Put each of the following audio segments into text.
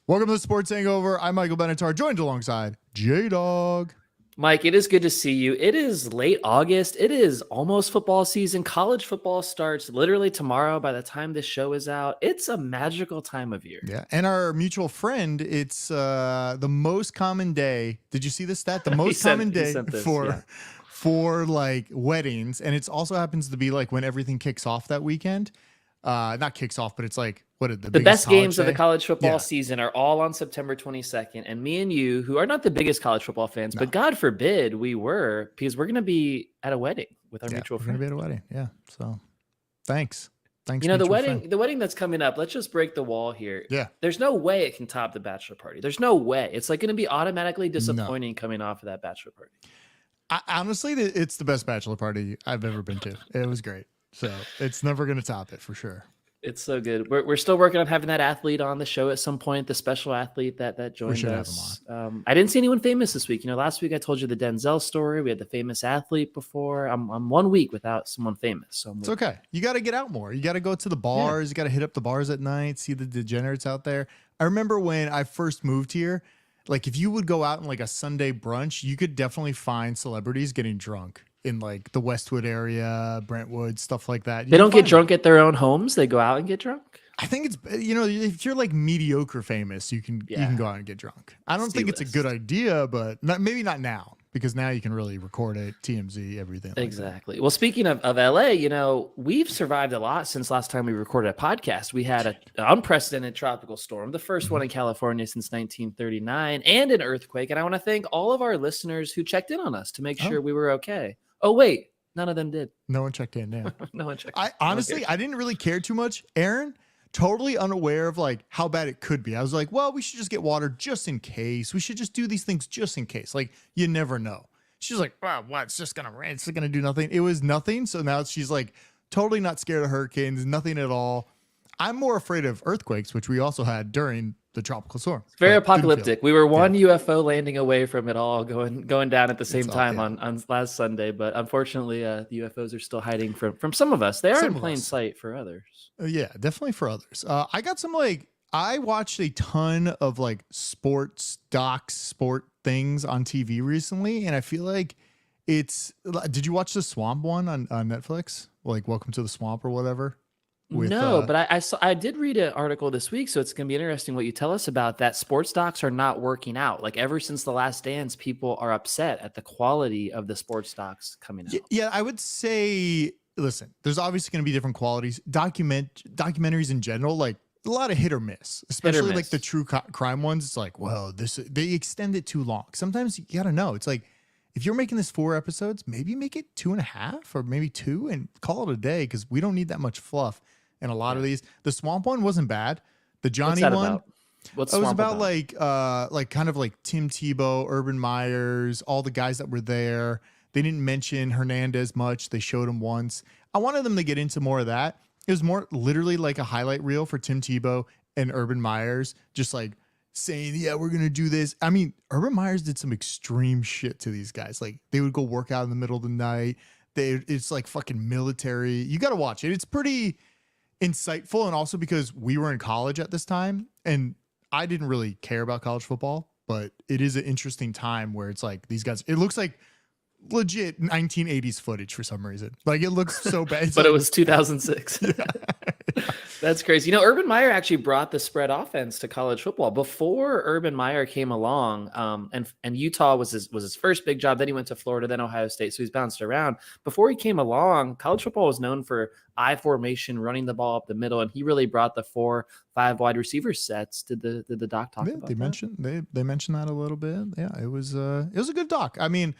Welcome to the Sports Hangover. I'm Michael Benatar, joined alongside J-Dog. Mike, it is good to see you. It is late August. It is almost football season. College football starts literally tomorrow by the time this show is out. It's a magical time of year. Yeah, and our mutual friend, it's the most common day. Did you see this stat? The most common day for like weddings, and it also happens to be like when everything kicks off that weekend. Not kicks off, but it's like the best games of the college football season are all on September 22nd. And me and you, who are not the biggest college football fans, but God forbid we were, because we're going to be at a wedding with our mutual friend. We're going to be at a wedding. Yeah. So thanks. You know, the wedding that's coming up, let's just break the wall here. Yeah. There's no way it can top the bachelor party. There's no way. It's like going to be automatically disappointing coming off of that bachelor party. Honestly, it's the best bachelor party I've ever been to. It was great. So it's never going to top it for sure. It's so good. We're still working on having that athlete on the show at some point, the special athlete that joined us. I didn't see anyone famous this week. You know, last week I told you the Denzel story. We had the famous athlete before. I'm 1 week without someone famous. So it's okay. You got to get out more. You got to go to the bars. Yeah. You got to hit up the bars at night, see the degenerates out there. I remember when I first moved here, like if you would go out on like a Sunday brunch, you could definitely find celebrities getting drunk in like the Westwood area, Brentwood, stuff like that. They don't get drunk at their own homes. They go out and get drunk. I think it's, you know, if you're like mediocre famous, you can go out and get drunk. I don't think it's a good idea, but maybe not now, because now you can really record it, TMZ, everything. Exactly. Well, speaking of LA, you know, we've survived a lot since last time we recorded a podcast. We had an unprecedented tropical storm, the first one in California since 1939, and an earthquake. And I want to thank all of our listeners who checked in on us to make sure we were okay. Oh, wait, none of them did. No one checked in. Yeah. No one checked in. Honestly, I didn't really care too much. Aaron, totally unaware of like how bad it could be. I was like, well, we should just get water just in case. We should just do these things just in case. Like, you never know. She's like, well, what? It's just going to rain. It's going to do nothing. It was nothing. So now she's like totally not scared of hurricanes, nothing at all. I'm more afraid of earthquakes, which we also had during the tropical storm. It's very apocalyptic. We were one UFO landing away from it all going down at the same time on last Sunday, but unfortunately, the UFOs are still hiding from some of us. They are in plain sight for others. Yeah, definitely for others. I got some I watched a ton of like sport things on TV recently, and I feel like did you watch the Swamp one on Netflix? Like Welcome to the Swamp or whatever? But I did read an article this week, so it's going to be interesting what you tell us about that. Sports docs are not working out. Like ever since The Last Dance, people are upset at the quality of the sports docs coming out. Yeah, I would say, listen, there's obviously going to be different qualities. Documentaries in general, like a lot of hit or miss, especially like the true crime ones. It's like, well, they extend it too long. Sometimes you got to know. It's like, if you're making this 4 episodes, maybe make it 2.5 or maybe 2 and call it a day, because we don't need that much fluff. And a lot of these, the Swamp one wasn't bad. The Johnny one, What's it was about like kind of like Tim Tebow, Urban Myers, all the guys that were there. They didn't mention Hernandez much. They showed him once. I wanted them to get into more of that. It was more literally like a highlight reel for Tim Tebow and Urban Myers, just like saying, yeah, we're going to do this. I mean, Urban Myers did some extreme shit to these guys. Like they would go work out in the middle of the night. It's like fucking military. You got to watch it. It's pretty insightful, and also because we were in college at this time and I didn't really care about college football, but it is an interesting time where it's like these guys, it looks like legit 1980s footage for some reason. Like it looks so bad. But it was 2006. That's crazy. You know, Urban Meyer actually brought the spread offense to college football before Urban Meyer came along. And Utah was his first big job. Then he went to Florida, then Ohio State. So he's bounced around. Before he came along, college football was known for I formation, running the ball up the middle, and he really brought the 4-5 wide receiver sets. Did the doc talk about that? They mentioned that a little bit. Yeah, it was a good doc. I mean,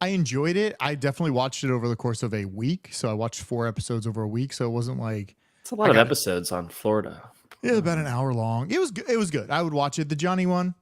I enjoyed it. I definitely watched it over the course of a week. So I watched 4 episodes over a week. So it wasn't like it's a lot of episodes on Florida. Yeah, about an hour long. It was good. I would watch it. The Johnny one,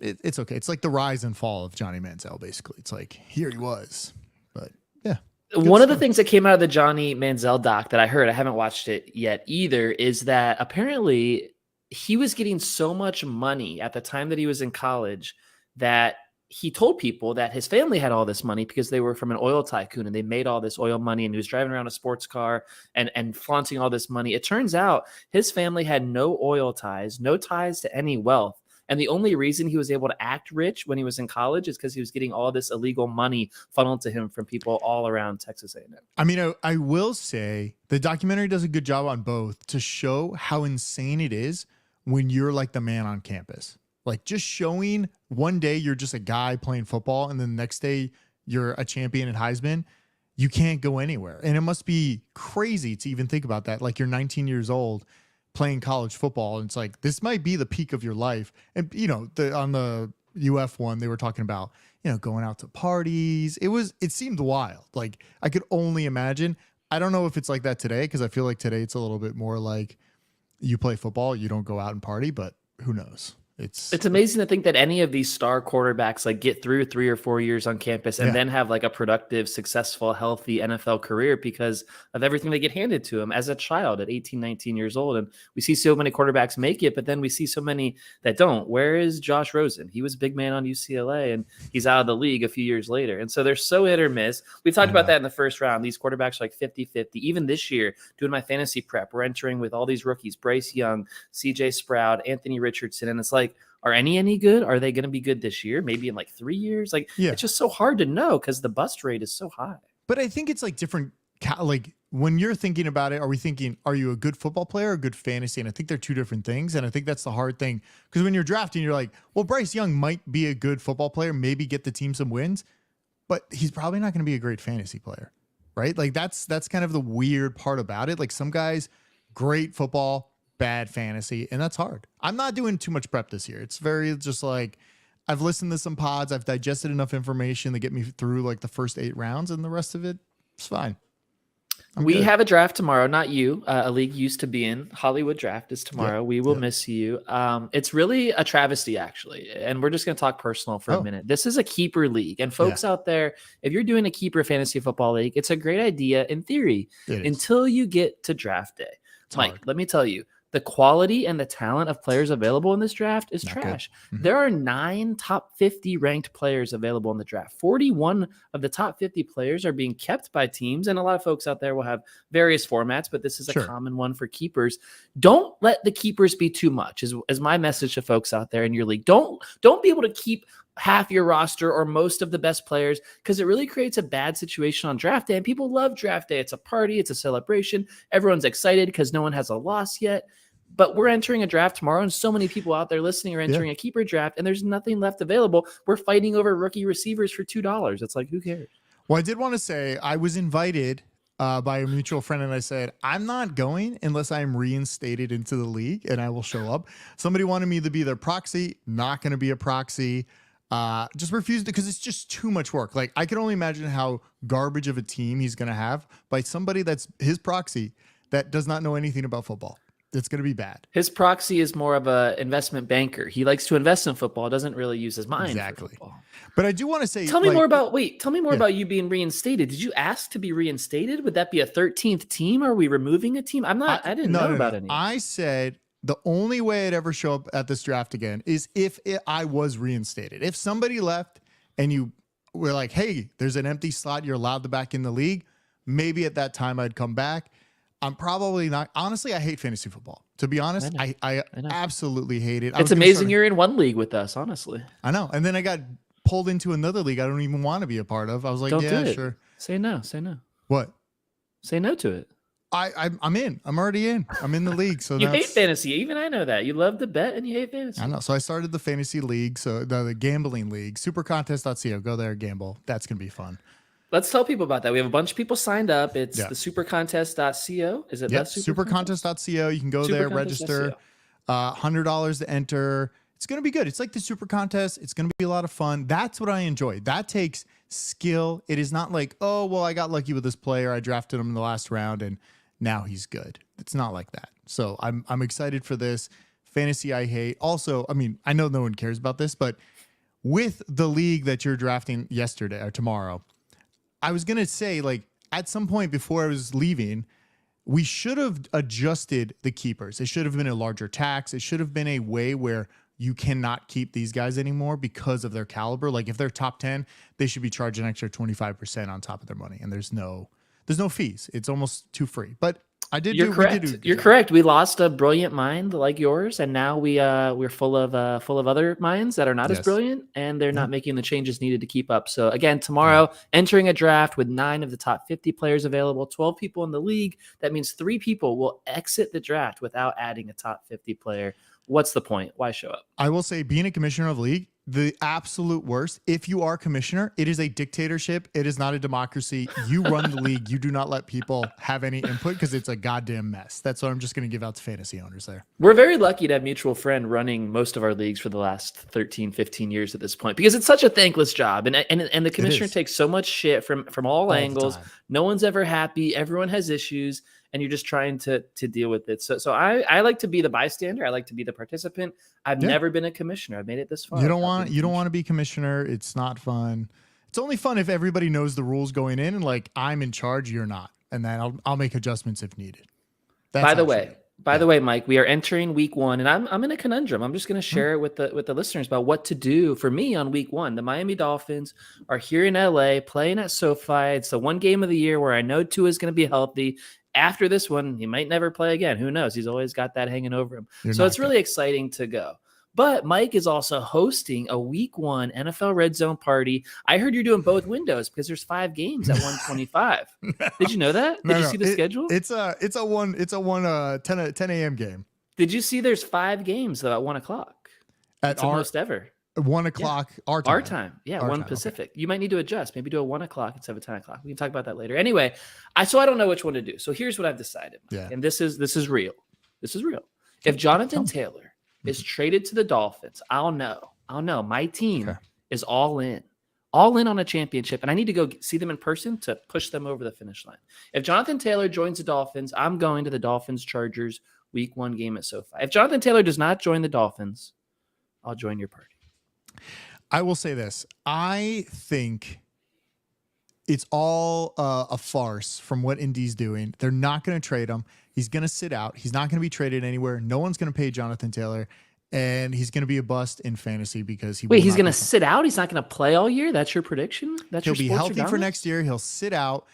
it's okay. It's like the rise and fall of Johnny Manziel, basically. It's like here he was, but yeah. One of the things that came out of the Johnny Manziel doc that I heard, I haven't watched it yet either, is that apparently he was getting so much money at the time that he was in college that he told people that his family had all this money because they were from an oil tycoon and they made all this oil money, and he was driving around a sports car and flaunting all this money. It turns out his family had no oil ties, no ties to any wealth. And the only reason he was able to act rich when he was in college is because he was getting all this illegal money funneled to him from people all around Texas A&M. I mean, I will say the documentary does a good job on both to show how insane it is when you're like the man on campus. Like just showing one day you're just a guy playing football and then the next day you're a champion at Heisman, you can't go anywhere. And it must be crazy to even think about that. Like you're 19 years old playing college football. And it's like, this might be the peak of your life. And, on the UF one, they were talking about, going out to parties. It seemed wild. Like I could only imagine. I don't know if it's like that today, because I feel like today it's a little bit more like you play football, you don't go out and party, but who knows? It's amazing to think that any of these star quarterbacks like get through 3 or 4 years on campus and then have like a productive, successful, healthy NFL career because of everything they get handed to them as a child at 18, 19 years old. And we see so many quarterbacks make it, but then we see so many that don't. Where is Josh Rosen? He was a big man on UCLA and he's out of the league a few years later. And so they're so hit or miss. We talked about that in the first round. These quarterbacks are like 50-50. Even this year, doing my fantasy prep, we're entering with all these rookies, Bryce Young, CJ Stroud, Anthony Richardson. And it's like, are any good? Are they going to be good this year? Maybe in like 3 years? Like, it's just so hard to know because the bust rate is so high. But I think it's like different. Like when you're thinking about it, are we thinking, are you a good football player or a good fantasy? And I think they're two different things. And I think that's the hard thing because when you're drafting, you're like, well, Bryce Young might be a good football player, maybe get the team some wins, but he's probably not going to be a great fantasy player, right? Like that's kind of the weird part about it. Like some guys, great football, bad fantasy, and that's hard. I'm not doing too much prep this year. It's very just like I've listened to some pods, I've digested enough information to get me through like the first 8 rounds, and the rest of it is fine. We have a draft tomorrow, not you. A league used to be in. Hollywood draft is tomorrow. We will miss you. It's really a travesty, actually. And we're just going to talk personal for a minute. This is a keeper league. And folks out there, if you're doing a keeper fantasy football league, it's a great idea in theory until you get to draft day. Mike, let me tell you, the quality and the talent of players available in this draft is trash. There are 9 top 50 ranked players available in the draft. 41 of the top 50 players are being kept by teams. And a lot of folks out there will have various formats, but this is a common one for keepers. Don't let the keepers be too much is my message to folks out there in your league. Don't be able to keep half your roster or most of the best players because it really creates a bad situation on draft day. And people love draft day. It's a party. It's a celebration. Everyone's excited because no one has a loss yet. But we're entering a draft tomorrow, and so many people out there listening are entering a keeper draft, and there's nothing left available. We're fighting over rookie receivers for $2. It's like, who cares? Well, I did want to say I was invited by a mutual friend, and I said, I'm not going unless I'm reinstated into the league, and I will show up. Somebody wanted me to be their proxy. Not going to be a proxy. Just refused it because it's just too much work. Like I can only imagine how garbage of a team he's going to have by somebody that's his proxy that does not know anything about football. It's going to be bad. His proxy is more of a investment banker. He likes to invest in football. Doesn't really use his mind. Exactly. For football. But I do want to say, tell me more about you being reinstated. Did you ask to be reinstated? Would that be a 13th team? Are we removing a team? I didn't know about any. I said the only way I'd ever show up at this draft again is if I was reinstated. If somebody left and you were like, hey, there's an empty slot, you're allowed to back in the league, maybe at that time I'd come back. I'm probably not. Honestly, I hate fantasy football. To be honest, I absolutely hate it. It's amazing you're in one league with us, honestly. I know. And then I got pulled into another league I don't even want to be a part of. I was like, don't yeah, do it. sure. Say no. Say no. What? Say no to it. I'm in. I'm already in. I'm in the league. So you hate fantasy. Even I know that. You love to bet and you hate fantasy. I know. So I started the fantasy league. So the gambling league, supercontest.co. Go there, gamble. That's going to be fun. Let's tell people about that. We have a bunch of people signed up. It's the supercontest.co. Is it supercontest.co. You can go there, register. $100 to enter. It's going to be good. It's like the super contest. It's going to be a lot of fun. That's what I enjoy. That takes skill. It is not like, oh, well, I got lucky with this player. I drafted him in the last round and now he's good. It's not like that. So I'm excited for this. Fantasy I hate. Also, I mean, I know no one cares about this, but with the league that you're drafting yesterday or tomorrow, I was going to say, like, at some point before I was leaving, we should have adjusted the keepers. It should have been a larger tax. It should have been a way where you cannot keep these guys anymore because of their caliber. Like if they're top 10, they should be charged an extra 25% on top of their money. And there's no fees. It's almost too free. But You're We did correct. do a good You're job. correct. We lost a brilliant mind like yours, and now we're full of other minds that are not as Yes. brilliant, and they're Yeah. not making the changes needed to keep up. So again, Yeah. tomorrow, entering a draft with 9 of the top 50 players available, 12 people in the league. That means 3 people will exit the draft without adding a top 50 player. What's the point? Why show up? I will say, being a commissioner of the league, the absolute worst. If you are commissioner, it is a dictatorship. It is not a democracy. You run the league. You do not let people have any input because it's a goddamn mess. That's what I'm just going to give out to fantasy owners there. We're very lucky to have mutual friend running most of our leagues for the last 13, 15 years at this point, because it's such a thankless job. And the commissioner takes so much shit from all angles. No one's ever happy. Everyone has issues, and you're just trying to deal with it. So I like to be the bystander. I like to be the participant. I've never been a commissioner. I've made it this far. You don't want to be commissioner. It's not fun. It's only fun if everybody knows the rules going in and like, I'm in charge, you're not. And then I'll make adjustments if needed. By the way, Mike, we are entering week 1, and I'm in a conundrum. I'm just going to share it with the listeners about what to do for me on week 1. The Miami Dolphins are here in LA playing at SoFi. It's the one game of the year where I know Tua is going to be healthy. After this one, he might never play again. Who knows? He's always got that hanging over him. So it's really exciting to go. But Mike is also hosting a week 1 NFL Red Zone party. I heard you're doing both windows because there's 5 games at 125. Did you know that? Did you see the schedule? It's a 10 a.m. game. Did you see there's 5 games though at 1 o'clock? That's the most ever. 1 o'clock our time. Our time. Yeah, our 1 time, Pacific. Okay. You might need to adjust. Maybe do a 1 o'clock instead of 10 o'clock. We can talk about that later. Anyway, I don't know which one to do. So here's what I've decided. Yeah. And this is real. This is real. If Jonathan Taylor is traded to the Dolphins, I'll know. My team is all in on a championship, and I need to go see them in person to push them over the finish line. If Jonathan Taylor joins the Dolphins, I'm going to the Dolphins-Chargers week 1 game at SoFi. If Jonathan Taylor does not join the Dolphins, I'll join your party. I will say this. I think it's all a farce from what Indy's doing. They're not going to trade him. He's going to sit out. He's not going to be traded anywhere. No one's going to pay Jonathan Taylor. And he's going to be a bust in fantasy because he's going to sit out? He's not going to play all year? That's your prediction? He'll be healthy for next year. He'll sit out,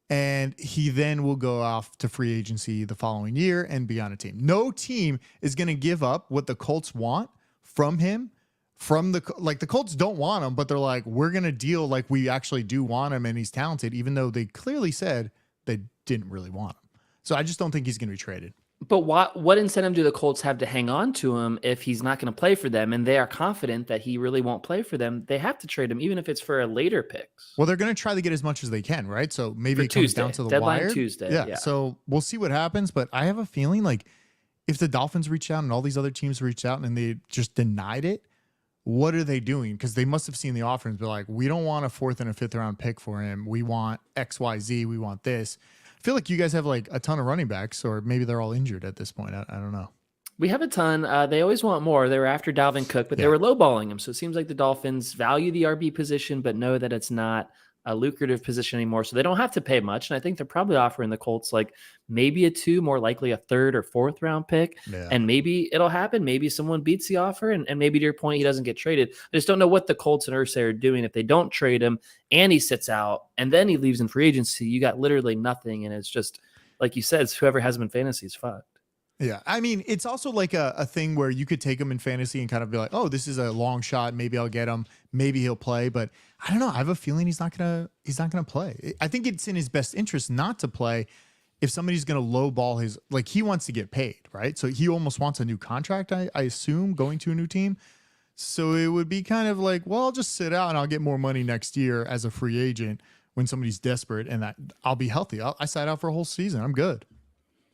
and he then will go off to free agency the following year and be on a team. No team is going to give up what the Colts want from him. The Colts don't want him, but they're like, we're going to deal like we actually do want him and he's talented, even though they clearly said they didn't really want him. So I just don't think he's going to be traded. But what incentive do the Colts have to hang on to him if he's not going to play for them, and they are confident that he really won't play for them? They have to trade him, even if it's for a later picks. Well, they're going to try to get as much as they can, right? So maybe it comes down to the deadline wire. Tuesday. Yeah. So we'll see what happens. But I have a feeling like if the Dolphins reach out and all these other teams reach out and they just denied it, what are they doing? Because they must have seen the offer and be like, we don't want a 4th and a 5th round pick for him. We want XYZ. We want this. I feel like you guys have like a ton of running backs, or maybe they're all injured at this point. I don't know. We have a ton. They always want more. They were after Dalvin Cook, but they were lowballing him. So it seems like the Dolphins value the RB position, but know that it's not a lucrative position anymore. So they don't have to pay much. And I think they're probably offering the Colts like maybe a 2, more likely a 3rd or 4th round pick. Yeah. And maybe it'll happen. Maybe someone beats the offer. And maybe to your point, he doesn't get traded. I just don't know what the Colts and Irsay are doing. If they don't trade him and he sits out and then he leaves in free agency, you got literally nothing. And it's just, like you said, it's whoever has him in fantasy is fucked. Yeah. I mean, it's also like a thing where you could take him in fantasy and kind of be like, oh, this is a long shot. Maybe I'll get him. Maybe he'll play. But I don't know. I have a feeling he's not gonna play. I think it's in his best interest not to play if somebody's gonna lowball his, like, he wants to get paid, right? So he almost wants a new contract, I assume, going to a new team. So it would be kind of like, well, I'll just sit out and I'll get more money next year as a free agent when somebody's desperate, and that I'll be healthy. I sat out for a whole season. I'm good.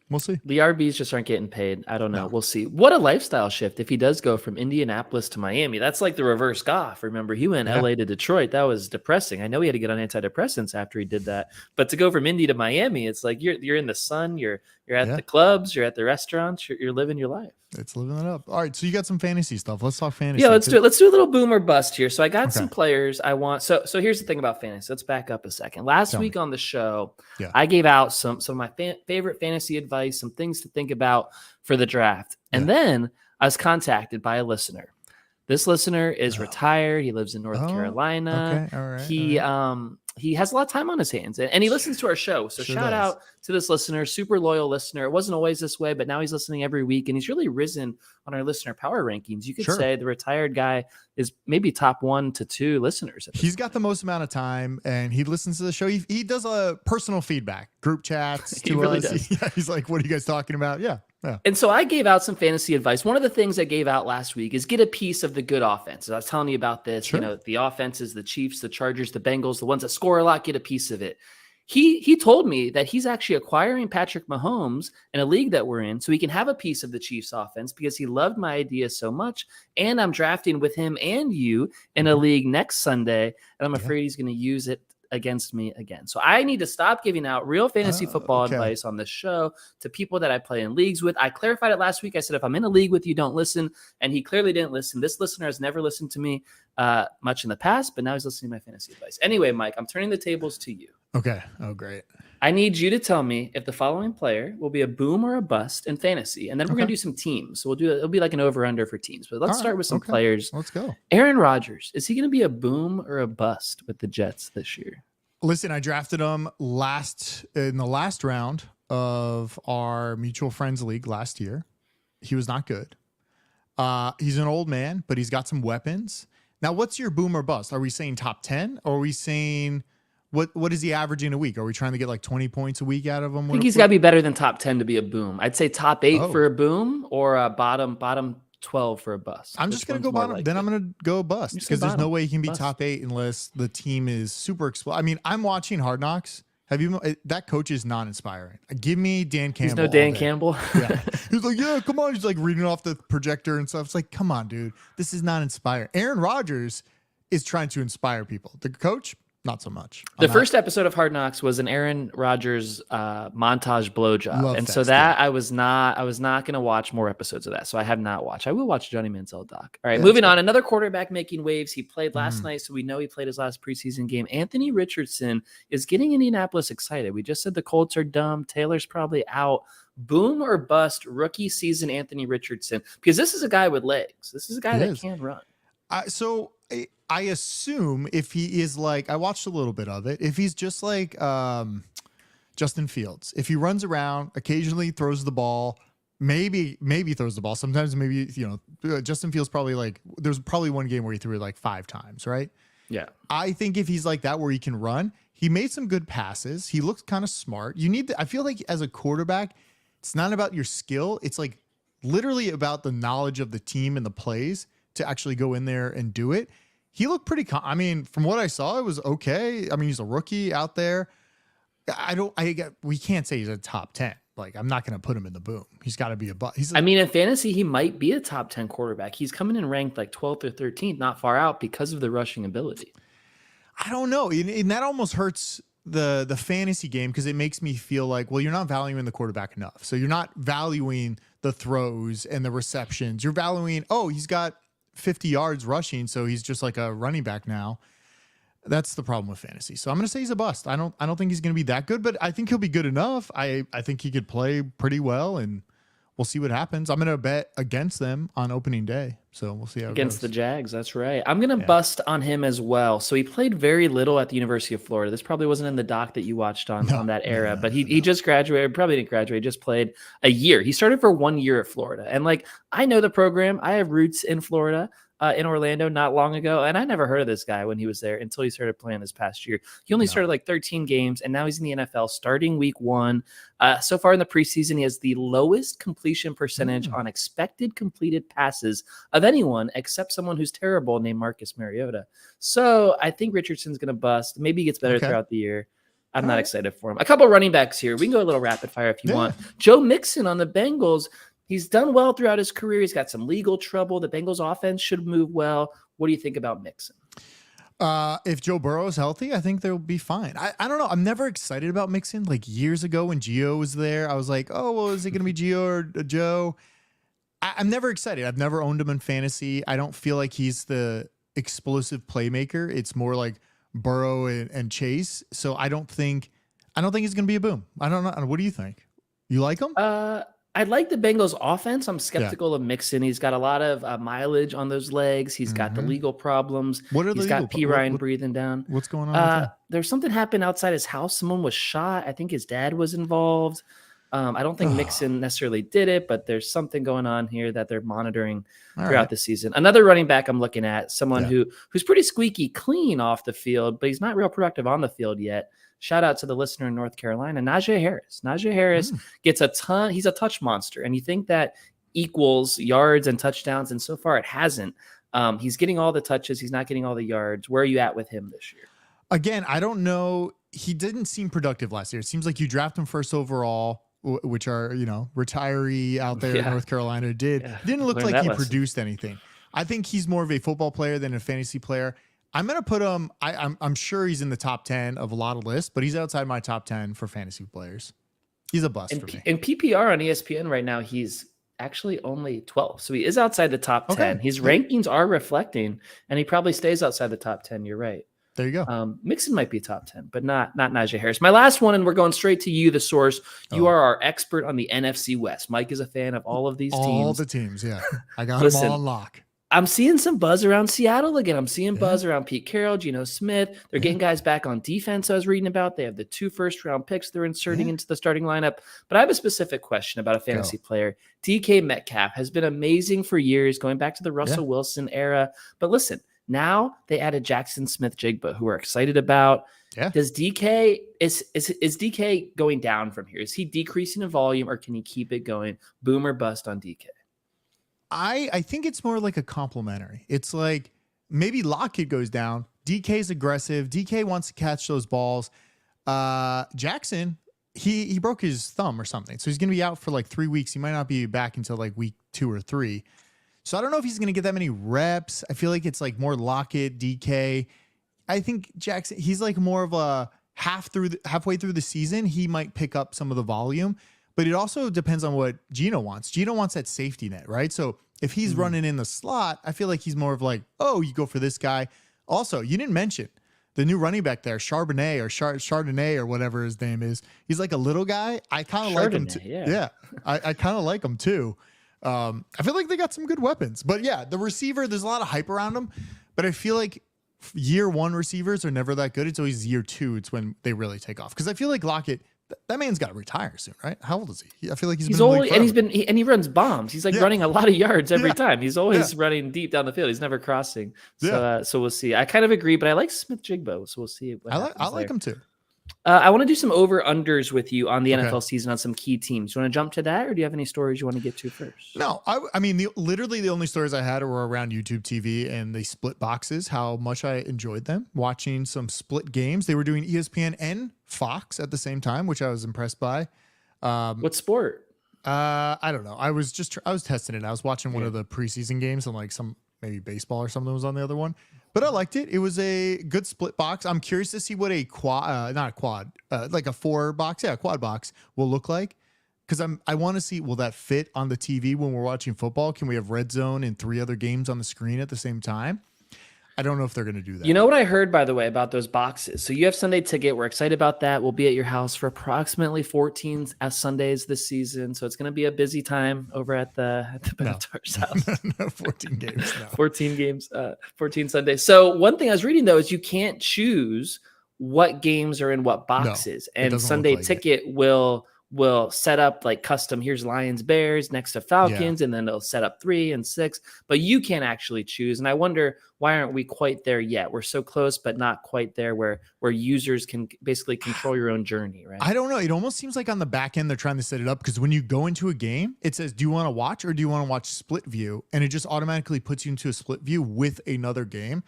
We'll see. The RBs just aren't getting paid. I don't know. No. We'll see. What a lifestyle shift if he does go from Indianapolis to Miami. That's like the reverse Goff. Remember, he went LA to Detroit. That was depressing. I know he had to get on antidepressants after he did that. But to go from Indy to Miami, it's like you're in the sun, you're at the clubs, you're at the restaurants, you're living your life. It's living it up. All right, so you got some fantasy stuff. Let's talk fantasy. Yeah, let's do it. Let's do a little boom or bust here. So I got some players I want. So here's the thing about fantasy. Let's back up a second. Last week on the show, I gave out some of my favorite fantasy advice, some things to think about for the draft. And then I was contacted by a listener This listener is Oh. retired. He lives in North Oh, Carolina. okay. All right. All He right. he has a lot of time on his hands, and he listens to our show. So Sure shout does. out to this listener, super loyal listener. It wasn't always this way, but now he's listening every week, and he's really risen on our listener power rankings. You could Sure. say the retired guy is maybe top 1 to 2 listeners at this He's point. got the most amount of time and he listens to the show. He does a personal feedback, group chats He to really us. does. Yeah, he's like, what are you guys talking about? Yeah. Yeah. And so I gave out some fantasy advice. One of the things I gave out last week is get a piece of the good offense. I was telling you about this. Sure. You know, the offenses, the Chiefs, the Chargers, the Bengals, the ones that score a lot, get a piece of it. He told me that he's actually acquiring Patrick Mahomes in a league that we're in so he can have a piece of the Chiefs offense because he loved my idea so much. And I'm drafting with him and you in a league next Sunday, and I'm afraid he's going to use it against me again. So I need to stop giving out real fantasy football Okay. advice on this show to people that I play in leagues with. I clarified it last week. I said, if I'm in a league with you, don't listen. And he clearly didn't listen. This listener has never listened to me much in the past, but now he's listening to my fantasy advice. Anyway, Mike, I'm turning the tables to you. Okay. Oh, great. I need you to tell me if the following player will be a boom or a bust in fantasy. And then we're going to do some teams. So it'll be like an over under for teams, but let's start with some players. Let's go. Aaron Rodgers, is he going to be a boom or a bust with the Jets this year? Listen, I drafted him in the last round of our mutual friends league last year. He was not good. He's an old man, but he's got some weapons. Now, what's your boom or bust? Are we saying top 10? Or are we saying what is he averaging a week? Are we trying to get like 20 points a week out of him? I think he's got to be better than top 10 to be a boom. I'd say top 8 for a boom or a bottom 12 for a bust. I'm just going to go bottom. Then I'm going to go bust because there's no way he can be top 8 unless the team is super explosive. I mean, I'm watching Hard Knocks. That coach is not inspiring. Give me Dan Campbell. He's no Dan Campbell. Yeah. He's like, yeah, come on. He's like reading off the projector and stuff. It's like, come on, dude. This is not inspiring. Aaron Rodgers is trying to inspire people. The coach, not so much. The first episode of Hard Knocks was an Aaron Rodgers montage blowjob, and so that I was not going to watch more episodes of that. So I have not watched. I will watch Johnny Manziel doc. All right, moving on. Another quarterback making waves. He played last night, so we know he played his last preseason game. Anthony Richardson is getting Indianapolis excited. We just said the Colts are dumb. Taylor's probably out. Boom or bust rookie season Anthony Richardson, because this is a guy with legs. This is a guy that can run. So I assume if he is like, I watched a little bit of it. If he's just like Justin Fields, if he runs around, occasionally throws the ball, maybe throws the ball. Sometimes maybe, Justin Fields probably like, there's probably one game where he threw it like 5 times, right? Yeah. I think if he's like that where he can run, he made some good passes. He looks kind of smart. I feel like as a quarterback, it's not about your skill. It's like literally about the knowledge of the team and the plays to actually go in there and do it. He looked pretty, I mean, from what I saw, it was okay. I mean, he's a rookie out there. We can't say he's a top 10. Like, I'm not going to put him in the boom. He's got to be I mean, in fantasy, he might be a top 10 quarterback. He's coming in ranked like 12th or 13th, not far out because of the rushing ability. I don't know. And that almost hurts the fantasy game because it makes me feel like, well, you're not valuing the quarterback enough. So you're not valuing the throws and the receptions. You're valuing, he's got 50 yards rushing, so he's just like a running back now. That's the problem with fantasy. So I'm going to say he's a bust. I don't think he's going to be that good, but I think he'll be good enough. I think he could play pretty well, and we'll see what happens. I'm going to bet against them on opening day, so we'll see how against the Jags. That's right. I'm going to bust on him as well. So he played very little at the University of Florida. This probably wasn't in the doc that you watched on that era, but he just graduated. Probably didn't graduate. Just played a year. He started for 1 year at Florida, and like I know the program. I have roots in Florida. In Orlando not long ago, and I never heard of this guy when he was there until he started playing this past year. He only started like 13 games, and now he's in the NFL starting week 1. So far in the preseason, he has the lowest completion percentage on expected completed passes of anyone except someone who's terrible named Marcus Mariota. So I think Richardson's going to bust. Maybe he gets better throughout the year. I'm not excited for him. A couple running backs here. We can go a little rapid fire if you want. Joe Mixon on the Bengals. He's done well throughout his career. He's got some legal trouble. The Bengals offense should move well. What do you think about Mixon? If Joe Burrow is healthy, I think they'll be fine. I don't know. I'm never excited about Mixon. Like years ago when Gio was there, I was like, oh, well, is it going to be Gio or Joe? I'm never excited. I've never owned him in fantasy. I don't feel like he's the explosive playmaker. It's more like Burrow and Chase. So I don't think he's going to be a boom. I don't know. What do you think? You like him? I like the Bengals offense. I'm Yeah. skeptical of Mixon. He's got a lot of mileage on those legs. He's got the Hmm. legal problems. What are the He's legal? got P. Ryan breathing down. What's going on with him? There's something happened outside his house. Someone was shot. I think his dad was involved. I don't think Mixon necessarily did it, but there's something going on here that they're monitoring throughout the season. Another running back I'm looking at, someone who's pretty squeaky clean off the field, but he's not real productive on the field yet. Shout out to the listener in North Carolina, Najee Harris. Najee Harris gets a ton. He's a touch monster. And you think that equals yards and touchdowns, and so far it hasn't. He's getting all the touches. He's not getting all the yards. Where are you at with him this year? Again, I don't know. He didn't seem productive last year. It seems like you draft him first overall, which are, retiree out there in North Carolina did. Didn't look like he produced anything. I think he's more of a football player than a fantasy player. I'm going to put him, I'm sure he's in the top 10 of a lot of lists, but he's outside my top 10 for fantasy players. He's a bust for me. In PPR on ESPN right now, he's actually only 12. So he is outside the top 10. His rankings are reflecting, and he probably stays outside the top 10. You're right. There you go. Mixon might be top 10, but not Najee Harris. My last one, and we're going straight to you, the source. You are our expert on the NFC West. Mike is a fan of all of these teams. All the teams, yeah. I got them all on lock. I'm seeing some buzz around Seattle again. I'm seeing buzz around Pete Carroll, Geno Smith. They're getting guys back on defense I was reading about. They have the 2 first-round picks they're inserting into the starting lineup. But I have a specific question about a fantasy player. DK Metcalf has been amazing for years, going back to the Russell Wilson era. But listen, now they added Jackson Smith-Jigba, who we're excited about. Yeah. Does DK is DK going down from here? Is he decreasing in volume, or can he keep it going? Boom or bust on DK? I think it's more like a complimentary. It's like maybe Lockett goes down. DK's aggressive. DK wants to catch those balls. Jackson, he broke his thumb or something. So he's going to be out for like 3 weeks. He might not be back until like week 2 or 3. So I don't know if he's going to get that many reps. I feel like it's like more Lockett, DK. I think Jackson, he's like more of a halfway through the season, he might pick up some of the volume. But it also depends on what Geno wants. Geno wants that safety net, right? So if he's running in the slot, I feel like he's more of like, oh, you go for this guy. Also, you didn't mention the new running back there, Chardonnay or whatever his name is. He's like a little guy. I kind of like him too. Yeah, I kind of like him too. I feel like they got some good weapons. But yeah, the receiver, there's a lot of hype around him. But I feel like year 1 receivers are never that good. It's always year 2. It's when they really take off. Because I feel like Lockett, that man's got to retire soon, right? How old is he? I feel like he's old, and he runs bombs. He's like running a lot of yards every time. He's always running deep down the field. He's never crossing. So so we'll see. I kind of agree, but I like Smith-Jigba, so we'll see. I like him too. I want to do some over-unders with you on the NFL season on some key teams. You want to jump to that, or do you have any stories you want to get to first? No, I mean, literally the only stories I had were around YouTube TV and the split boxes, how much I enjoyed them, watching some split games. They were doing ESPN and Fox at the same time, which I was impressed by. What sport? I don't know. I was testing it. I was watching one of the preseason games and like maybe baseball or something was on the other one. But I liked it. It was a good split box. I'm curious to see what a quad, like a 4 box, quad box will look like. Because I want to see, will that fit on the TV when we're watching football? Can we have red zone and 3 other games on the screen at the same time? I don't know if they're going to do that. You know what I heard, by the way, about those boxes? So you have Sunday Ticket. We're excited about that. We'll be at your house for approximately 14 Sundays this season. So it's going to be a busy time over at the Benatar's house. No, 14 games. No. 14 games, 14 Sundays. So one thing I was reading, though, is you can't choose what games are in what boxes. No, and Sunday Ticket will set up like custom, here's Lions, Bears next to Falcons, and then they'll set up 3 and 6, but you can't actually choose. And I wonder, why aren't we quite there yet? We're so close, but not quite there where users can basically control your own journey, right? I don't know. It almost seems like on the back end, they're trying to set it up because when you go into a game, it says, do you want to watch or do you want to watch split view? And it just automatically puts you into a split view with another game.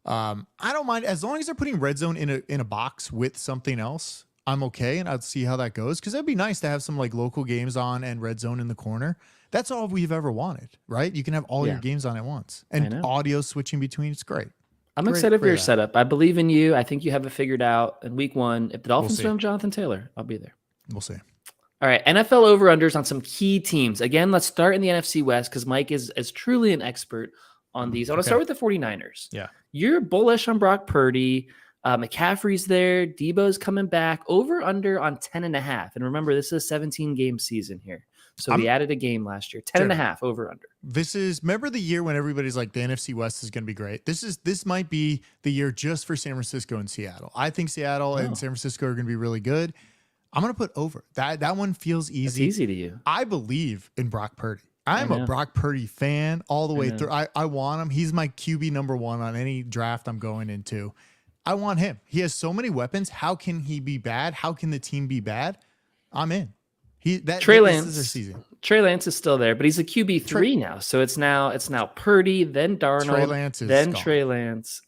I don't mind as long as they're putting red zone in a box with something else. I'm okay, and I'll see how that goes because it'd be nice to have some like local games on and red zone in the corner. That's all we've ever wanted, right? You can have all your games on at once and audio switching between. It's great. I'm excited for your setup. I believe in you. I think you have it figured out. In week 1, if the Dolphins don't have Jonathan Taylor, I'll be there. We'll see. All right, NFL over-unders on some key teams. Again, let's start in the NFC West because Mike is truly an expert on these. I want to start with the 49ers. Yeah. You're bullish on Brock Purdy. McCaffrey's there. Debo's coming back. Over under on 10.5. And remember, this is a 17-game season here. So we added a game last year, 10.5 over under. Remember the year when everybody's like the NFC West is going to be great. This might be the year just for San Francisco and Seattle. I think Seattle and San Francisco are going to be really good. I'm going to put over. That one feels easy. It's easy to you. I believe in Brock Purdy. I'm a Brock Purdy fan all the way through. I want him. He's my QB number 1 on any draft I'm going into. I want him. He has so many weapons. How can he be bad? How can the team be bad? I'm in. Trey Lance is their season. Trey Lance is still there, but he's a QB3 now. So it's now Purdy, then Darnold, then gone. Trey Lance.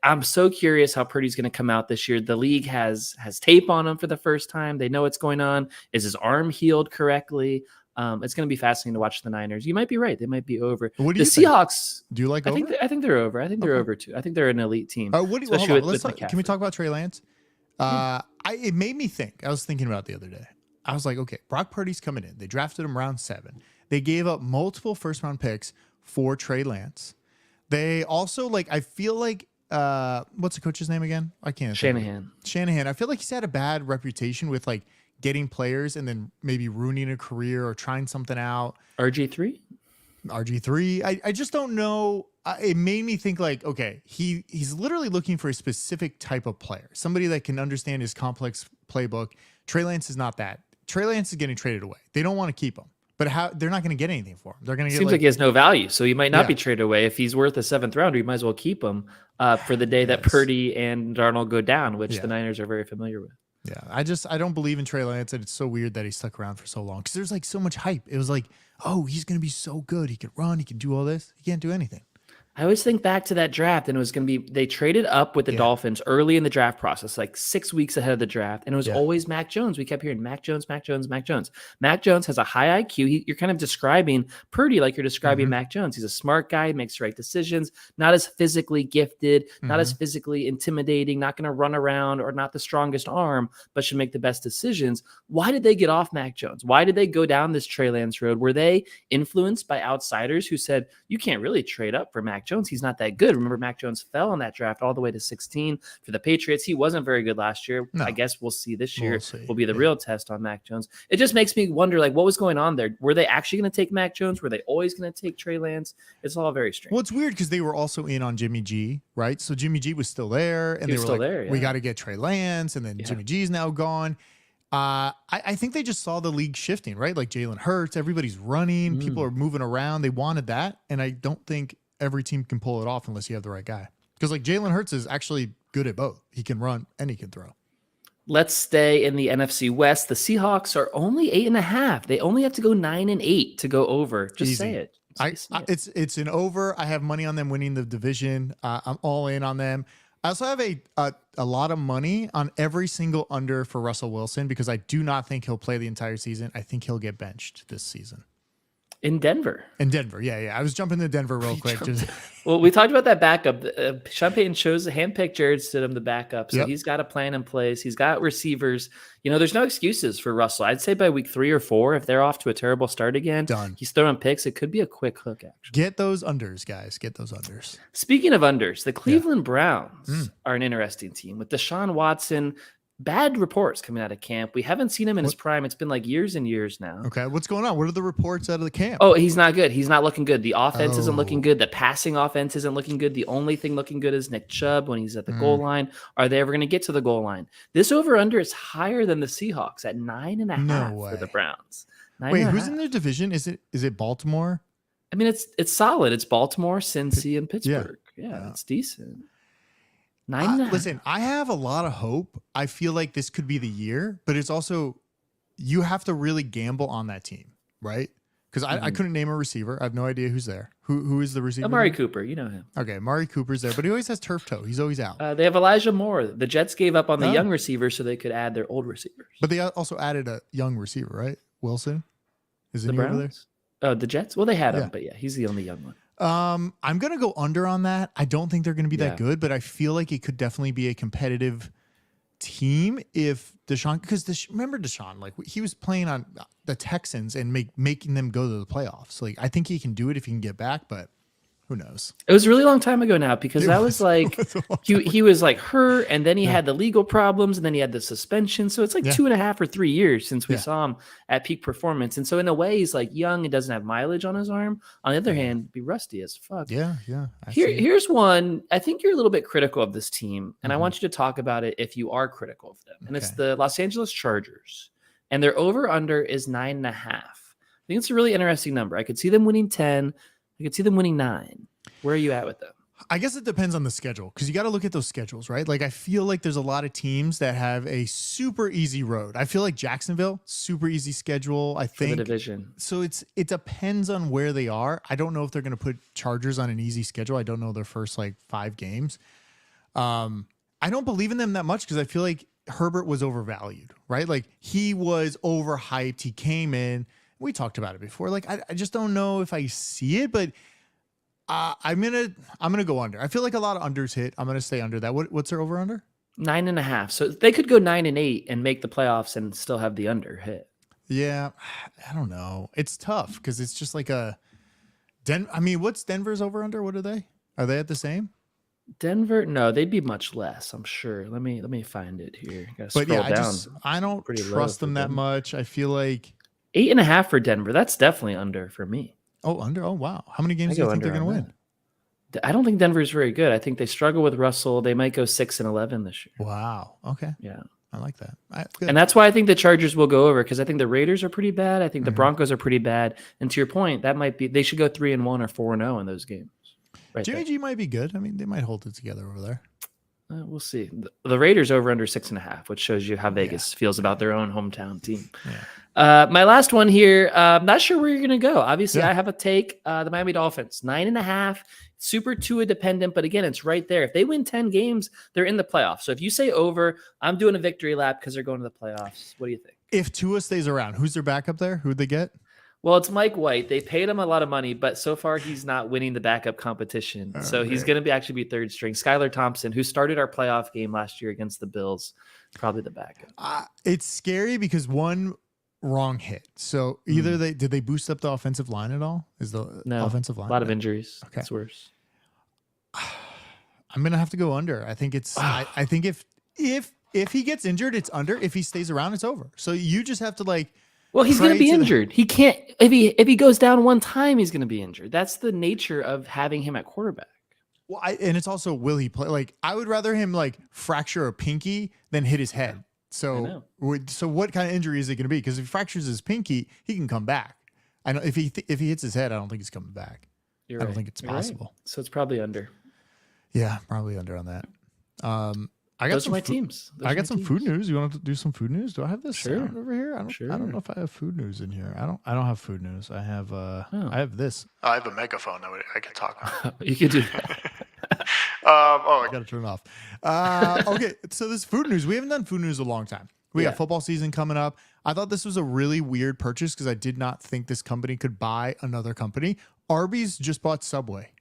I'm so curious how Purdy's going to come out this year. The league has tape on him for the first time. They know what's going on. Is his arm healed correctly? It's going to be fascinating to watch the Niners. You might be right. They might be over. What do you Seahawks? Do you like over? I think they're over. I think they're over too. I think they're an elite team. Can we talk about Trey Lance? It made me think. I was thinking about it the other day. I was like, okay, Brock Purdy's coming in. They drafted him round 7. They gave up multiple first-round picks for Trey Lance. They also, I feel like, what's the coach's name again? I can't. Shanahan. I feel like he's had a bad reputation with, getting players and then maybe ruining a career or trying something out. RG3? I just don't know. It made me think okay, he's literally looking for a specific type of player, somebody that can understand his complex playbook. Trey Lance is not that. Trey Lance is getting traded away. They don't want to keep him, but they're not going to get anything for him. They're going to get. Seems like he has no value, so he might not be traded away. If he's worth a 7th rounder, you might as well keep him for the day that Purdy and Darnold go down, which the Niners are very familiar with. Yeah, I don't believe in Trey Lance, and it's so weird that he stuck around for so long because there's so much hype. It was oh, he's going to be so good. He can run. He can do all this. He can't do anything. I always think back to that draft, and it was going to be, they traded up with the Dolphins early in the draft process, 6 weeks ahead of the draft. And it was always Mac Jones. We kept hearing Mac Jones, Mac Jones, Mac Jones. Mac Jones has a high IQ. You're kind of describing Purdy like you're describing Mac Jones. He's a smart guy, makes the right decisions, not as physically gifted, not as physically intimidating, not going to run around or not the strongest arm, but should make the best decisions. Why did they get off Mac Jones? Why did they go down this Trey Lance road? Were they influenced by outsiders who said, you can't really trade up for Mac Jones? He's not that good. Remember, Mac Jones fell in that draft all the way to 16 for the Patriots. He wasn't very good last year. No. I guess we'll see this year will be the real test on Mac Jones. It just makes me wonder, what was going on there? Were they actually going to take Mac Jones? Were they always going to take Trey Lance? It's all very strange. Well, it's weird because they were also in on Jimmy G, right? So Jimmy G was still there, and they were we got to get Trey Lance, and then Jimmy G's now gone. I think they just saw the league shifting, right? Jalen Hurts, everybody's running, people are moving around. They wanted that, and I don't think every team can pull it off unless you have the right guy. Because Jalen Hurts is actually good at both. He can run and he can throw. Let's stay in the NFC West. The Seahawks are only 8.5. They only have to go 9-8 to go over. Just Easy. say it. It's an over. I have money on them winning the division. I'm all in on them. I also have a lot of money on every single under for Russell Wilson because I do not think he'll play the entire season. I think he'll get benched this season. In Denver. Yeah. I was jumping to Denver real quick. Well, we talked about that backup. Sean Payton handpicked Jared Stidham, the backup. So he's got a plan in place. He's got receivers. There's no excuses for Russell. I'd say by week 3 or 4, if they're off to a terrible start again, he's throwing picks. It could be a quick hook, actually. Get those unders, guys. Get those unders. Speaking of unders, the Cleveland Browns are an interesting team with Deshaun Watson. Bad reports coming out of camp. We haven't seen him in his prime. It's been years and years now. Okay. What's going on? What are the reports out of the camp? Oh, he's not good. He's not looking good. The offense isn't looking good. The passing offense isn't looking good. The only thing looking good is Nick Chubb when he's at the goal line. Are they ever going to get to the goal line? This over-under is higher than the Seahawks at 9.5 for the Browns. Wait, who's in their division? Is it Baltimore? I mean, it's solid. It's Baltimore, Cincy, and Pittsburgh. Yeah, it's decent. Listen, I have a lot of hope. I feel like this could be the year, but it's also, you have to really gamble on that team, right? Because I couldn't name a receiver. I have no idea who's there. Who is the receiver? Amari Cooper, you know him. Okay, Amari Cooper's there, but he always has turf toe. He's always out. They have Elijah Moore. The Jets gave up on the young receivers so they could add their old receivers. But they also added a young receiver, right? Wilson? Isn't he Browns? over there? Oh, the Jets? Well, they had him, but he's the only young one. I'm going to go under on that. I don't think they're going to be that good, but I feel like it could definitely be a competitive team if Deshaun, because remember Deshaun, he was playing on the Texans and making them go to the playoffs. I think he can do it if he can get back, but Who knows? It was a really long time ago now because It that was, was like it was a long he was like hurt, and then he Yeah. had the legal problems, and then he had the suspension. So it's like Yeah. 2.5 or 3 years since we Yeah. saw him at peak performance. And so in a way, he's like young and doesn't have mileage on his arm. On the other hand, be rusty as fuck. Yeah. I see it. Here's one. I think you're a little bit critical of this team, and I Mhm. want you to talk about it if you are critical of them. And it's Okay. the Los Angeles Chargers, and their over under is 9.5. I think it's a really interesting number. I could see them winning 10. I could see them winning 9. Where are you at with them? I guess it depends on the schedule because you got to look at those schedules, right? Like I feel like there's a lot of teams that have a super easy road. I feel like Jacksonville, super easy schedule. I For the think division. so. It depends on where they are. I don't know if they're going to put Chargers on an easy schedule. I don't know their first like 5 games. I don't believe in them that much because I feel like Herbert was overvalued, right? Like he was overhyped. He came in. We talked about it before. Like I just don't know if I see it, but. I'm gonna go under. I feel like a lot of unders hit. I'm gonna stay under that. What's their over under? 9.5. So they could go 9-8 and make the playoffs and still have the under hit. Yeah, I don't know. It's tough because it's just like a what's Denver's over under? What are they? Are they at the same? Denver, no, they'd be much less, I'm sure. Let me find it here. Gotta But scroll yeah, down. I don't Pretty low trust for them that them. much. I feel like 8.5 for Denver. That's definitely under for me. under. Oh wow, how many games I do you go think they're under gonna on win? that. I don't think Denver's very good. I think they struggle with Russell. They might go 6-11 this year. Wow. Okay, Yeah. I like that. Good. And that's why I think the Chargers will go over because I think the Raiders are pretty bad. I think the Mhm. Broncos are pretty bad. And to your point, that might be they should go 3-1 or 4-0 in those games. Right Jimmy there. G might be good. I mean, they might hold it together over there. We'll see. The Raiders over under 6.5, which shows you how Vegas feels about their own hometown team. Yeah. My last one here. Not sure where you're going to go. Obviously, Yeah. I have a take. The Miami Dolphins, 9.5. Super Tua dependent, but again, it's right there. If they win 10 games, they're in the playoffs. So if you say over, I'm doing a victory lap because they're going to the playoffs. What do you think? If Tua stays around, who's their backup there? Who'd they get? Well, it's Mike White. They paid him a lot of money, but so far he's not winning the backup competition. So he's Okay. going to actually be third string. Skylar Thompson, who started our playoff game last year against the Bills, probably the backup. It's scary because one wrong hit. So either did they boost up the offensive line at all? Is the No, offensive line a lot of injuries. Okay. It's worse. I'm gonna have to go under. I think it's. I think if he gets injured, it's under. If he stays around, it's over. So you just have to like. Well, he's going to pray be to the- injured. He can't if he goes down one time, he's going to be injured. That's the nature of having him at quarterback. Well, and it's also will he play? Like I would rather him like fracture a pinky than hit his head. So what kind of injury is it going to be? Because if he fractures his pinky, he can come back. I know if he hits his head, I don't think he's coming back. I don't think it's possible. So it's probably under. Yeah, probably under on that. I got Those are some my food- teams. Those I are got my some teams. food news. You want to do some food news? Do I have this Sure. sound over here? I don't know if I have food news in here. I don't have food news. I have I have this. I have a megaphone that I can talk on. You could do that. I got to turn it off. Okay, so this food news. We haven't done food news in a long time. We got football season coming up. I thought this was a really weird purchase because I did not think this company could buy another company. Arby's just bought Subway.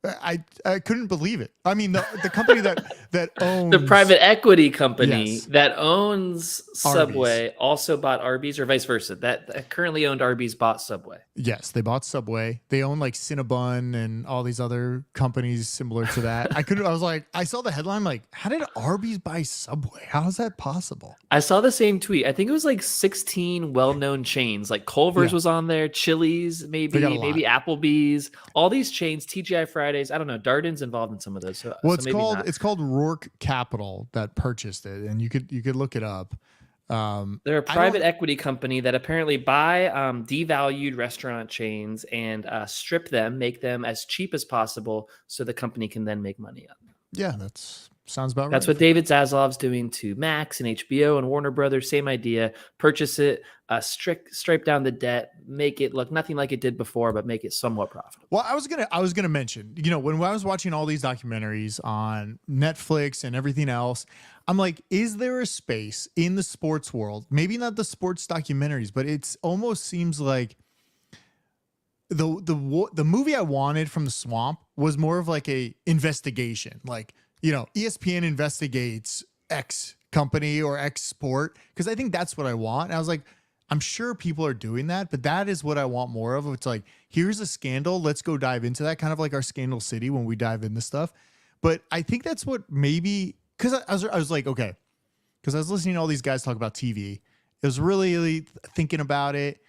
I couldn't believe it. I mean, the company that owns The private equity company Yes. that owns Subway also bought Arby's, or vice versa. That currently owned Arby's bought Subway. Yes, they bought Subway. They own like Cinnabon and all these other companies similar to that. I was like, I saw the headline, like, how did Arby's buy Subway? How is that possible? I saw the same tweet. I think it was like 16 well-known chains. Like Culver's was on there, Chili's, maybe Applebee's, all these chains, TGI Fridays. I don't know. Darden's involved in some of those. Well, it's called Rourke Capital that purchased it, and you could look it up. They're a private equity company that apparently buy devalued restaurant chains and strip them, make them as cheap as possible, so the company can then make money on them. Yeah, sounds about right. That's what David Zaslav's doing to Max and HBO and Warner Brothers. Same idea. Purchase it, stripe down the debt, make it look nothing like it did before, but make it somewhat profitable. Well, I was gonna mention, when I was watching all these documentaries on Netflix and everything else, I'm like, is there a space in the sports world? Maybe not the sports documentaries, but it almost seems like the movie I wanted from the Swamp was more of like a investigation, like ESPN investigates X company or X sport, because I think that's what I want. And I was like, I'm sure people are doing that, but that is what I want more of. It's like, here's a scandal. Let's go dive into that, kind of like our Scandal City when we dive into stuff. But I think that's what maybe, because I was like, okay, because I was listening to all these guys talk about TV. It was really thinking about it.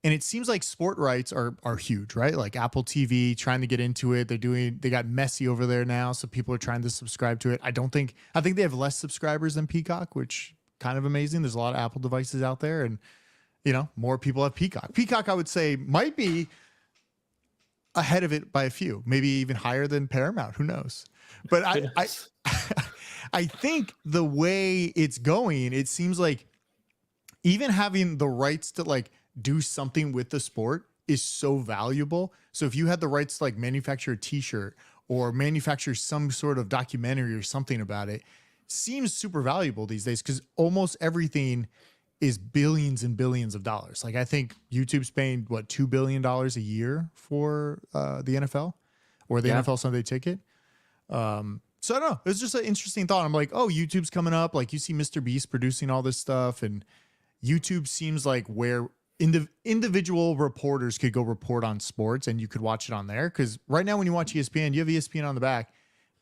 And it seems like sport rights are huge, right? Like Apple TV trying to get into it. They got Messi over there now, so people are trying to subscribe to it. I think they have less subscribers than Peacock, which kind of amazing. There's a lot of Apple devices out there, and more people have Peacock. Peacock, I would say, might be ahead of it by a few, maybe even higher than Paramount. Who knows? But I think the way it's going, it seems like even having the rights to like do something with the sport is so valuable. So if you had the rights to like manufacture a t-shirt or manufacture some sort of documentary or something about it, seems super valuable these days because almost everything is billions and billions of dollars. Like I think YouTube's paying what $2 billion a year for the NFL or the NFL Sunday Ticket. So I don't know. It's just an interesting thought. I'm like, oh, YouTube's coming up. Like you see Mr. Beast producing all this stuff, and YouTube seems like where individual reporters could go report on sports and you could watch it on there. Because right now when you watch ESPN, you have ESPN on the back.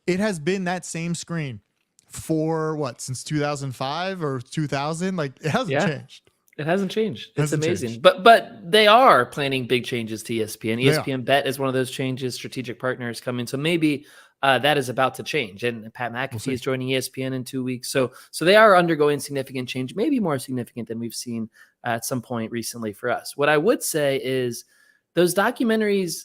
It has been that same screen for what, since 2005 or 2000? Like it hasn't changed. It hasn't changed. It's Hasn't amazing. changed. But they are planning big changes to ESPN. They are. ESPN Bet is one of those changes. Strategic partners coming. So maybe that is about to change. And Pat McAfee is joining ESPN in 2 weeks. So they are undergoing significant change, maybe more significant than we've seen at some point recently for us. What I would say is those documentaries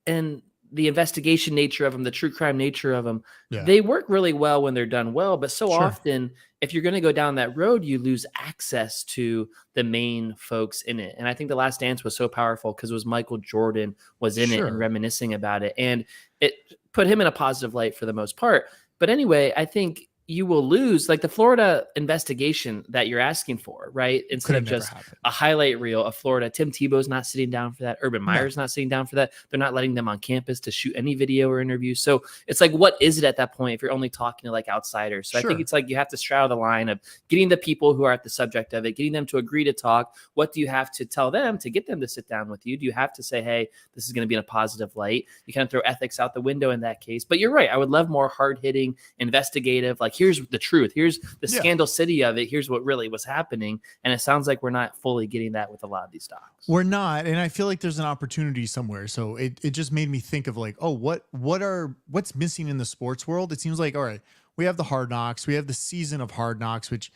and the investigation nature of them, the true crime nature of them, they work really well when they're done well. But so often, if you're going to go down that road, you lose access to the main folks in it. And I think The Last Dance was so powerful because it was Michael Jordan was in it and reminiscing about it. And it put him in a positive light for the most part. But anyway, I think you will lose like the Florida investigation that you're asking for, right? Instead of just a highlight reel of Florida. Tim Tebow's not sitting down for that. Urban Meyer's not sitting down for that. They're not letting them on campus to shoot any video or interview. So it's like, what is it at that point if you're only talking to like outsiders? So I think it's like you have to straddle the line of getting the people who are at the subject of it, getting them to agree to talk. What do you have to tell them to get them to sit down with you? Do you have to say, hey, this is going to be in a positive light? You kind of throw ethics out the window in that case. But you're right. I would love more hard-hitting, investigative, like here's the truth. Here's the Scandal City of it. Here's what really was happening. And it sounds like we're not fully getting that with a lot of these docs. We're not. And I feel like there's an opportunity somewhere. So it just made me think of like, oh, what's missing in the sports world? It seems like, all right, we have the Hard Knocks. We have the season of Hard Knocks, which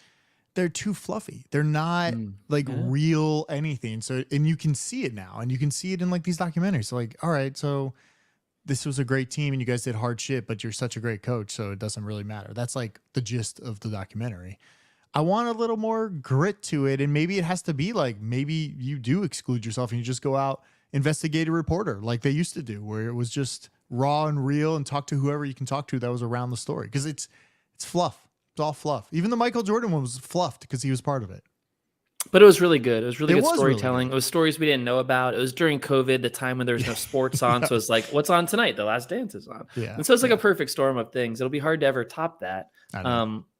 they're too fluffy. They're not real anything. So, and you can see it now and you can see it in like these documentaries. So like, all right, so this was a great team and you guys did hard shit, but you're such a great coach, so it doesn't really matter. That's like the gist of the documentary. I want a little more grit to it, and maybe it has to be like, maybe you do exclude yourself and you just go out, investigate a reporter like they used to do, where it was just raw and real and talk to whoever you can talk to that was around the story. Because it's fluff. It's all fluff. Even the Michael Jordan one was fluffed because he was part of it. But it was really good. It was really good storytelling. Really good. It was stories we didn't know about. It was during COVID, the time when there was no sports on. So it's like, what's on tonight? The Last Dance is on. And so it's like a perfect storm of things. It'll be hard to ever top that.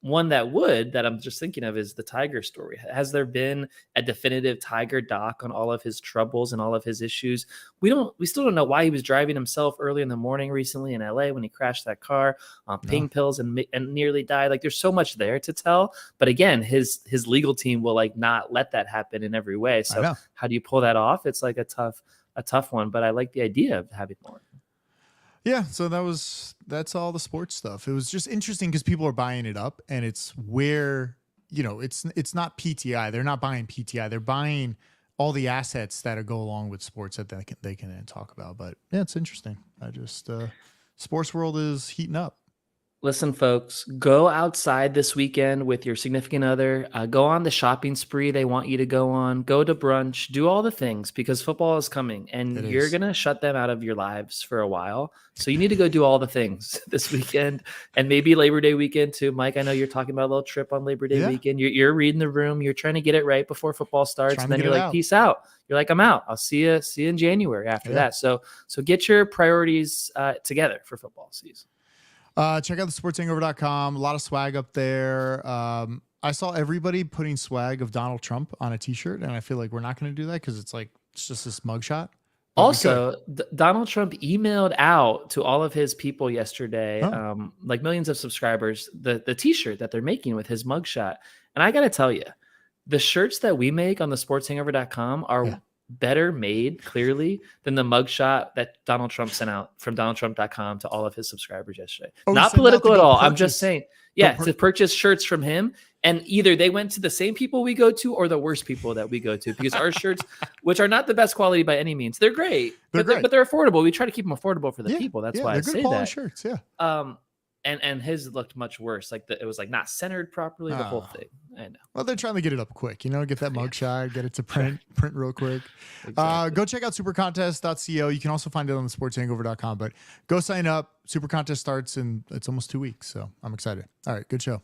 One that I'm just thinking of is the Tiger story. Has there been a definitive Tiger doc on all of his troubles and all of his issues? We still don't know why he was driving himself early in the morning recently in LA when he crashed that car on pain pills and nearly died. Like there's so much there to tell. But again, his legal team will like not let that happen in every way. So how do you pull that off? It's like a tough one, but I like the idea of having more. Yeah, so that's all the sports stuff. It was just interesting because people are buying it up, and it's where, it's not PTI. They're not buying PTI. They're buying all the assets that go along with sports that they can then talk about. But yeah, it's interesting. Sports world is heating up. Listen, folks, go outside this weekend with your significant other. Go on the shopping spree they want you to go on. Go to brunch. Do all the things because football is coming and you're going to shut them out of your lives for a while. So you need to go do all the things this weekend and maybe Labor Day weekend too. Mike, I know you're talking about a little trip on Labor Day weekend. You're reading the room. You're trying to get it right before football starts. And then you're like, peace out. You're like, I'm out. I'll see you in January after that. So get your priorities together for football season. Check out the sportshangover.com. A lot of swag up there. I saw everybody putting swag of Donald Trump on a T-shirt, and I feel like we're not going to do that because it's just this mugshot. But we could. Also, Donald Trump emailed out to all of his people yesterday, Oh. like millions of subscribers, the T-shirt that they're making with his mugshot. And I got to tell you, the shirts that we make on the sportshangover.com are Yeah. better made, clearly, than the mugshot that Donald Trump sent out from donaldtrump.com to all of his subscribers yesterday. Oh, he Not sent out to political at go all. I'm just purchase. saying, Go yeah, pur- to purchase shirts from him. And either they went to the same people we go to or the worst people that we go to, because our shirts, which are not the best quality by any means, they're great, They're but great. they're affordable. We try to keep them affordable for the Yeah, people. That's yeah, why I they're good say quality that. shirts. Yeah. And his looked much worse. Like it was like not centered properly. The whole Oh. thing. I know. Well, they're trying to get it up quick, get that mugshot, get it to print real quick. Exactly. Go check out supercontest.co. You can also find it on the sportshangover.com, but go sign up. Super Contest starts in, it's almost 2 weeks. So I'm excited. All right. Good show.